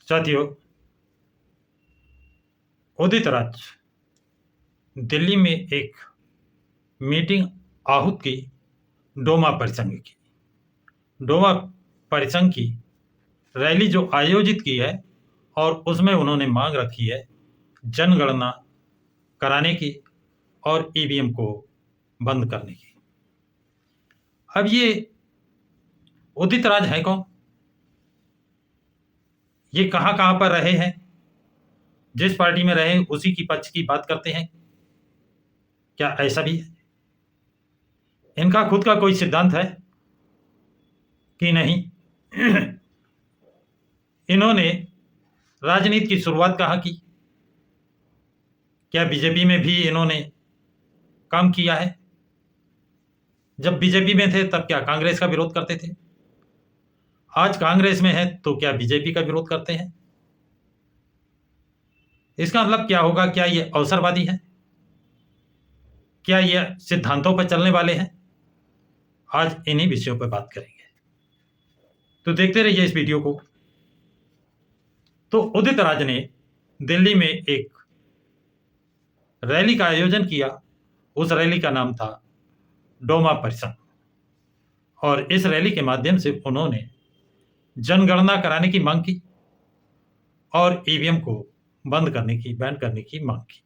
साथियों, उदित राज दिल्ली में एक मीटिंग आहूत की डोमा परिसंघ की। डोमा परिसंघ की रैली जो आयोजित की है और उसमें उन्होंने मांग रखी है जनगणना कराने की और ईवीएम को बंद करने की। अब ये उदित राज है कौन? ये कहां कहां पर रहे हैं? जिस पार्टी में रहे उसी की पक्ष की बात करते हैं, क्या ऐसा भी है? इनका खुद का कोई सिद्धांत है कि नहीं? इन्होंने राजनीति की शुरुआत कहाँ की? क्या बीजेपी में भी इन्होंने काम किया है? जब बीजेपी में थे तब क्या कांग्रेस का विरोध करते थे? आज कांग्रेस में है तो क्या बीजेपी का विरोध करते हैं? इसका मतलब क्या होगा? क्या ये अवसरवादी हैं? क्या ये सिद्धांतों पर चलने वाले हैं? आज इन्हीं विषयों पर बात करेंगे, तो देखते रहिए इस वीडियो को। तो उदित राज ने दिल्ली में एक रैली का आयोजन किया। उस रैली का नाम था डोमा परिसंघ, और इस रैली के माध्यम से उन्होंने जनगणना कराने की मांग की और ईवीएम को बंद करने की, बैन करने की मांग की।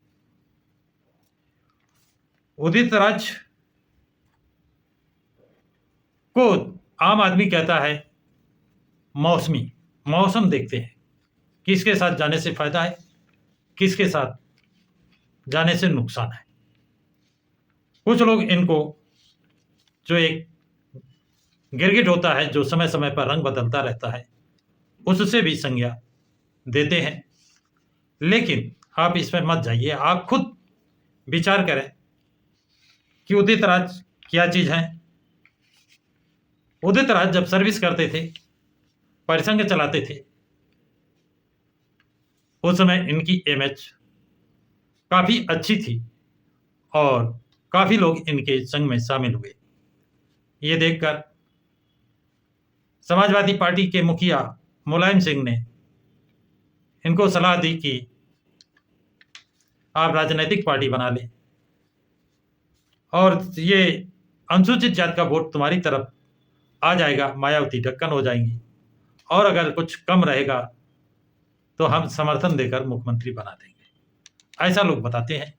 उदित राज को आम आदमी कहता है मौसमी, मौसम देखते हैं किसके साथ जाने से फायदा है, किसके साथ जाने से नुकसान है। कुछ लोग इनको, जो एक गिरगिट होता है जो समय समय पर रंग बदलता रहता है, उससे भी संज्ञा देते हैं। लेकिन आप इसमें मत जाइए, आप खुद विचार करें कि उदित राज क्या चीज है। उदित राज जब सर्विस करते थे, परिसंघ चलाते थे, उस समय इनकी इमेज काफी अच्छी थी और काफी लोग इनके संघ में शामिल हुए। ये देखकर समाजवादी पार्टी के मुखिया मुलायम सिंह ने इनको सलाह दी कि आप राजनीतिक पार्टी बना लें और ये अनुसूचित जाति का वोट तुम्हारी तरफ आ जाएगा, मायावती ढक्कन हो जाएंगी, और अगर कुछ कम रहेगा तो हम समर्थन देकर मुख्यमंत्री बना देंगे, ऐसा लोग बताते हैं।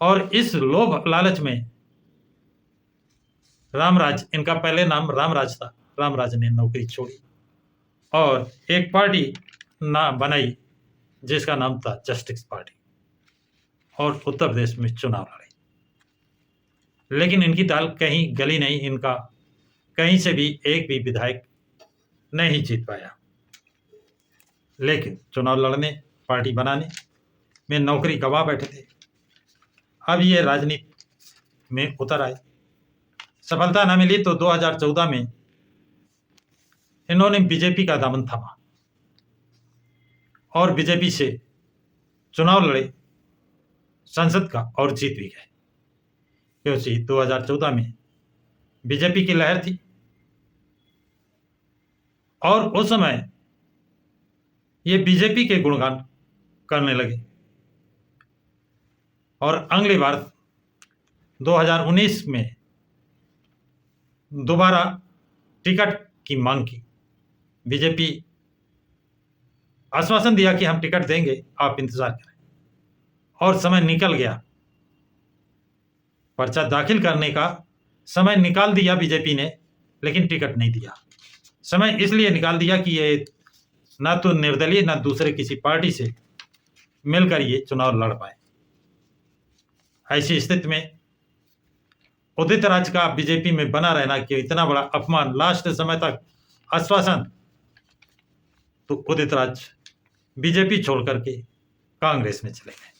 और इस लोभ लालच में रामराज, इनका पहले नाम रामराज था, रामराज ने नौकरी छोड़ी और एक पार्टी ना बनाई जिसका नाम था जस्टिस पार्टी, और उत्तर प्रदेश में चुनाव लड़े। लेकिन इनकी दाल कहीं गली नहीं, इनका कहीं से भी एक भी विधायक नहीं जीत पाया। लेकिन चुनाव लड़ने, पार्टी बनाने में नौकरी गंवा बैठे थे। अब ये राजनीति में उतर आए, सफलता न मिली तो 2014 में इन्होंने बीजेपी का दामन थामा और बीजेपी से चुनाव लड़े संसद का और जीत भी गए, क्योंकि 2014 में बीजेपी की लहर थी और उस समय ये बीजेपी के गुणगान करने लगे। और अगली बार 2019 में दोबारा टिकट की मांग की। बीजेपी आश्वासन दिया कि हम टिकट देंगे, आप इंतजार करें, और समय निकल गया। पर्चा दाखिल करने का समय निकाल दिया बीजेपी ने, लेकिन टिकट नहीं दिया। समय इसलिए निकाल दिया कि ये ना तो निर्दलीय ना दूसरे किसी पार्टी से मिलकर ये चुनाव लड़ पाए। ऐसी स्थिति में उदित राज का बीजेपी में बना रहना कि इतना बड़ा अपमान, लास्ट समय तक आश्वासन, तो उदित राज बीजेपी छोड़ करके कांग्रेस में चले गए।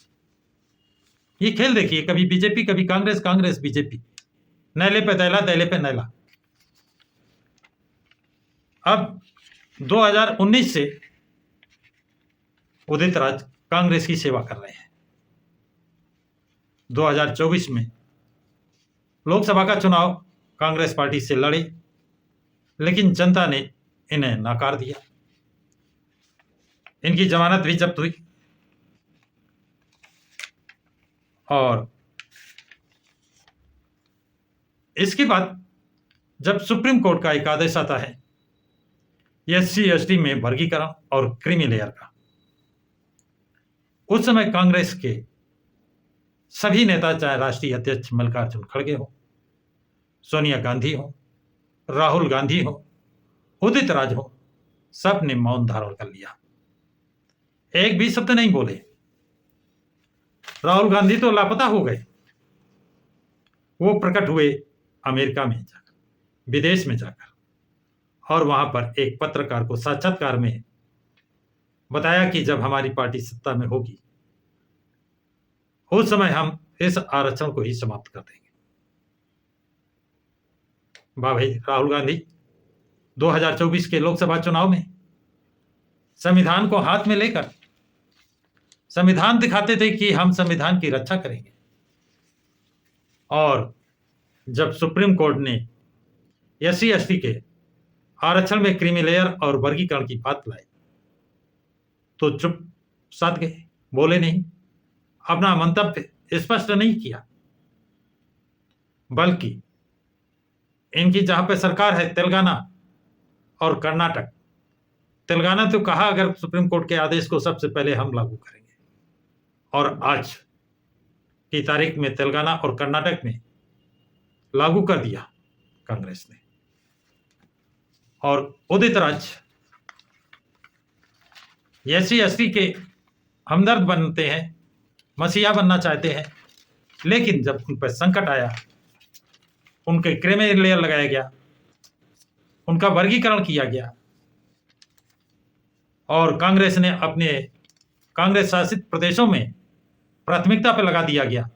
ये खेल देखिए, कभी बीजेपी कभी कांग्रेस, कांग्रेस बीजेपी, नैले पे दैला, दैले पे नैला। अब 2019 से उदित राज कांग्रेस की सेवा कर रहे हैं। 2024 में लोकसभा का चुनाव कांग्रेस पार्टी से लड़े, लेकिन जनता ने इन्हें नकार दिया। इनकी जमानत भी जब्त हुई और इसके बाद जब सुप्रीम कोर्ट का एक आदेश आता है SC/ST में वर्गीकरण और क्रीमी लेयर का, उस समय कांग्रेस के सभी नेता, चाहे राष्ट्रीय अध्यक्ष मल्लिकार्जुन खड़गे हो, सोनिया गांधी हो, राहुल गांधी हो, उदित राज हो, सब ने मौन धारण कर लिया, एक भी शब्द नहीं बोले। राहुल गांधी तो लापता हो गए, वो प्रकट हुए अमेरिका में जाकर, विदेश में जाकर, और वहां पर एक पत्रकार को साक्षात्कार में बताया कि जब हमारी पार्टी सत्ता में होगी उस समय हम इस आरक्षण को ही समाप्त कर देंगे। वाह भाई राहुल गांधी, 2024 के लोकसभा चुनाव में संविधान को हाथ में लेकर संविधान दिखाते थे कि हम संविधान की रक्षा करेंगे, और जब सुप्रीम कोर्ट ने SC/ST के आरक्षण में क्रीमी लेयर और वर्गीकरण की बात लाई तो चुप साध गए, बोले नहीं, अपना मंतव्य स्पष्ट नहीं किया, बल्कि इनकी जहां पे सरकार है तेलंगाना और कर्नाटक, तेलंगाना तो कहा अगर सुप्रीम कोर्ट के आदेश को सबसे पहले हम लागू करेंगे, और आज की तारीख में तेलंगाना और कर्नाटक में लागू कर दिया कांग्रेस ने। और उदित राज SC/ST के हमदर्द बनते हैं, मसीहा बनना चाहते हैं, लेकिन जब उन पर संकट आया, उनके क्रीमी लेयर लगाया गया, उनका वर्गीकरण किया गया, और कांग्रेस ने अपने कांग्रेस शासित प्रदेशों में प्राथमिकता पर लगा दिया गया,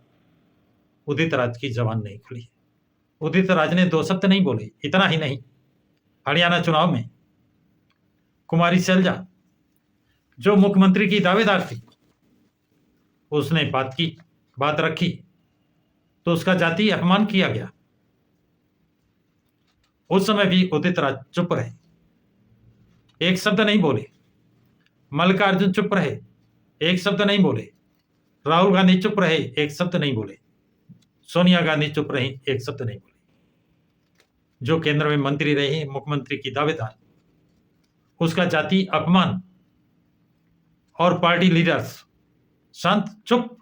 उदित राज की जबान नहीं खुली। उदित राज ने 2 शब्द नहीं बोले। इतना ही नहीं, हरियाणा चुनाव में कुमारी शैलजा जो मुख्यमंत्री की दावेदार थी, उसने बात रखी तो उसका जातीय अपमान किया गया। उस समय भी उदित राज चुप रहे, एक शब्द नहीं बोले। मल्लिकार्जुन चुप रहे, एक शब्द नहीं बोले। राहुल गांधी चुप रहे, एक शब्द नहीं बोले। सोनिया गांधी चुप रही, एक शब्द नहीं बोले। जो केंद्र में मंत्री रही, मुख्यमंत्री की दावेदार, उसका जातीय अपमान, और पार्टी लीडर्स शांत चुप।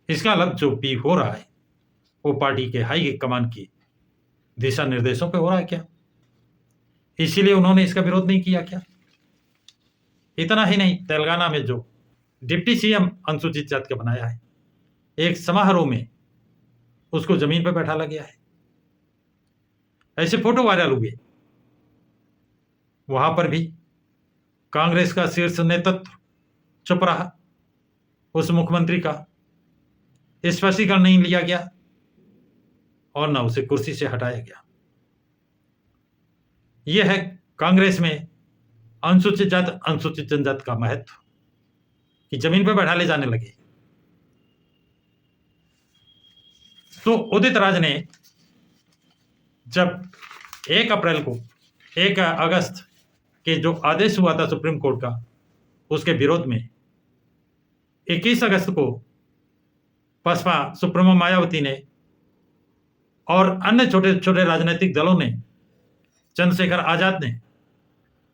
इसका मतलब जो भी हो रहा है वो पार्टी के हाई कमान की दिशा निर्देशों पे हो रहा है क्या? इसीलिए उन्होंने इसका विरोध नहीं किया क्या? इतना ही नहीं, तेलंगाना में जो डिप्टी CM अनुसूचित जाति का बनाया है, एक समारोह में उसको जमीन पर बैठा गया है, ऐसे फोटो वायरल हुए। वहां पर भी कांग्रेस का शीर्ष नेतृत्व चुप रहा, उस मुख्यमंत्री का स्पष्टीकरण नहीं लिया गया और न उसे कुर्सी से हटाया गया। यह है कांग्रेस में अनुसूचित जाति अनुसूचित जनजाति का महत्व, कि जमीन पर बैठा ले जाने लगे। तो उदित राज ने जब 1 अप्रैल को 1 अगस्त के जो आदेश हुआ था सुप्रीम कोर्ट का, उसके विरोध में 21 अगस्त को बसपा सुप्रीमो मायावती ने और अन्य छोटे छोटे राजनीतिक दलों ने, चंद्रशेखर आजाद ने,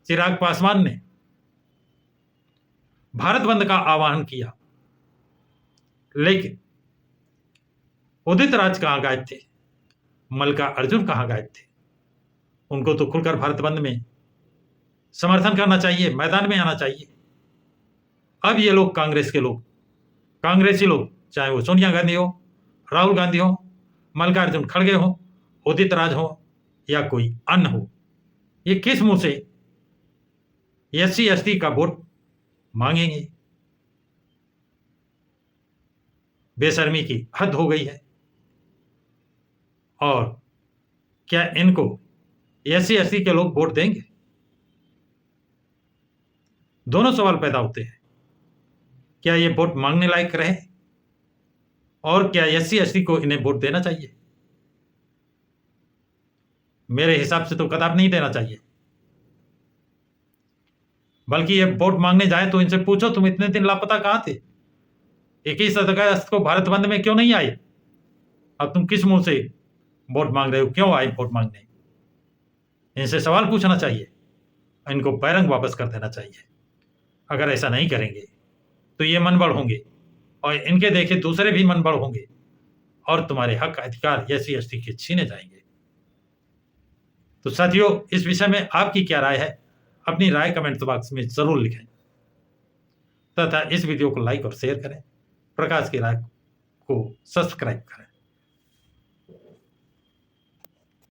चिराग पासवान ने भारत बंद का आह्वान किया। लेकिन उदित राज कहां गायब थे, मल्लिकार्जुन कहां गायब थे? उनको तो खुलकर भारत बंद में समर्थन करना चाहिए, मैदान में आना चाहिए। अब ये लोग, कांग्रेस के लोग, कांग्रेसी लोग, चाहे वो सोनिया गांधी हो, राहुल गांधी हो, मल्लिकार्जुन खड़गे हो, उदित राज हो या कोई अन्य हो, ये किस मुंह से SC/ST का वोट मांगेंगे? बेशर्मी की हद हो गई है। और क्या इनको SC/ST के लोग वोट देंगे? दोनों सवाल पैदा होते हैं। क्या ये वोट मांगने लायक रहे, और क्या SC/ST को इन्हें वोट देना चाहिए? मेरे हिसाब से तो कदापि नहीं देना चाहिए। बल्कि ये वोट मांगने जाए तो इनसे पूछो तुम इतने दिन लापता कहाँ थे, 21 अगस्त को भारत बंद में क्यों नहीं आए, अब तुम किस मुंह से वोट मांग रहे हो, क्यों आए वोट मांगने? इनसे सवाल पूछना चाहिए, इनको बैरंग वापस कर देना चाहिए। अगर ऐसा नहीं करेंगे तो ये मनबड़ होंगे और इनके देखे दूसरे भी मनबड़ होंगे और तुम्हारे हक अधिकार SC/ST के छीने जाएंगे। तो साथियों, इस विषय में आपकी क्या राय है, अपनी राय कमेंट बॉक्स में जरूर लिखें तथा इस वीडियो को लाइक और शेयर करें, प्रकाश की राय को सब्सक्राइब करें।